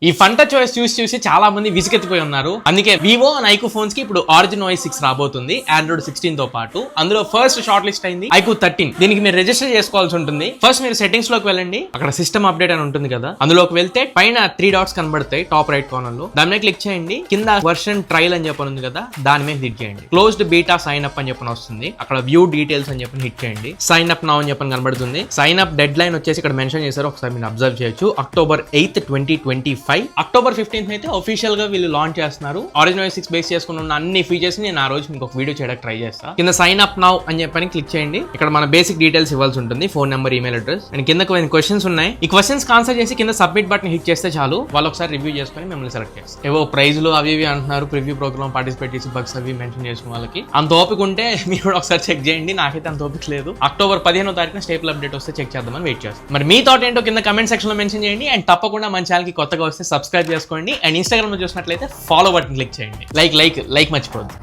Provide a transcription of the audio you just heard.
ఈ ఫంటా చాయిస్ చూసి చాలా మంది విసిగెత్తిపోయి ఉన్నారు. అందుకే వివో అండ్ ఐక్యూ ఫోన్స్ కి ఇప్పుడు ఆరిజిన్ OS 6 రాబోతుంది ఆండ్రాయిడ్ 16 తో పాటు. అందులో ఫస్ట్ షార్ట్ లిస్ట్ అయింది ఐక్యూ 13. దీనికి మీరు రిజిస్టర్ చేసుకోవాల్సి ఉంటుంది. ఫస్ట్ మీరు సెట్టింగ్స్ లోకి వెళ్ళండి, అక్కడ సిస్టమ్ అప్డేట్ అని ఉంటుంది కదా, అందులోకి వెళ్తే పైన 3 డాట్స్ కనబడతాయి టాప్ రైట్ కార్నర్ లో. దాని మీద క్లిక్ చేయండి. కింద వర్షన్ ట్రయల్ అని చెప్పని ఉంది కదా, దాని మీద క్లిక్ చేయండి. క్లోజ్డ్ బీటా సైన్ అప్ అని చెప్పని వస్తుంది. అక్కడ వ్యూ డీటెయిల్స్ అని చెప్పని హిట్ చేయండి. సైన్ అప్ నౌ అని చెప్పని కనబడుతుంది. సైన్ అప్ డెడ్ లైన్ వచ్చేసి ఇక్కడ మెన్షన్ చేశారు, ఒకసారి మీరు అబ్జర్వ్ చేయొచ్చు. October 8th 2025. October 15th అయితే అఫీషియల్ గా వీళ్ళు లాంచ్ చేస్తున్నారు. ఆరిజిన్ OS 6 బేస్ చేసుకుని ఉన్న అన్ని ఫీచర్స్ నేను ఆ రోజు మీకు ఒక వీడియో చేయడానికి ట్రై చేస్తా. కింద సైన్ అప్ నౌ అని చెప్పని క్లిక్ చేయండి. ఇక్కడ మన బేసిక్ డీటెయిల్స్ ఇవ్వాల్సి ఉంటుంది, phone number, email address. And కింద కొన్ని క్వశ్చన్స్ ఉన్నాయి. ఈ క్వశ్చన్స్ ఆన్సర్ చేసి కింద సబ్మిట్ బటన్ హిట్ చేస్తే చాలు, వాళ్ళు ఒకసారి రివ్యూ చేసుకుని మిమ్మల్ని సెలెక్ట్ చేస్తారు. ఏవో ప్రైజ్లు అవి ఇవి అంటున్నారు, ప్రివ్యూ ప్రోగ్రామ్ పార్టిసిపేట్ చేసి బగ్స్ అవి మెన్షన్ చేసిన వాళ్ళకి అంత ఓపిక ఉంటే మీరు కూడా ఒకసారి చెక్ చేయండి. నాకైతే అంత ఓపిక లేదు. October 15వ తారీఖున స్టేబుల్ అప్డేట్ వస్తే చెక్ చేద్దామని వెయిట్ చేస్తాం. మరి మీ థాట్ ఏంటో కింద కమెంట్ సెక్షన్ లో మెన్షన్ చేయండి. అండ్ తప్పకుండా మన ఛానల్ కి కొత్తగా వస్తే సబ్స్క్రైబ్ చేసుకోండి. అండ్ ఇన్స్టాగ్రామ్ లో చూసినట్లయితే ఫాలో బటన్ క్లిక్ చేయండి. లైక్ మర్చిపోద్దు.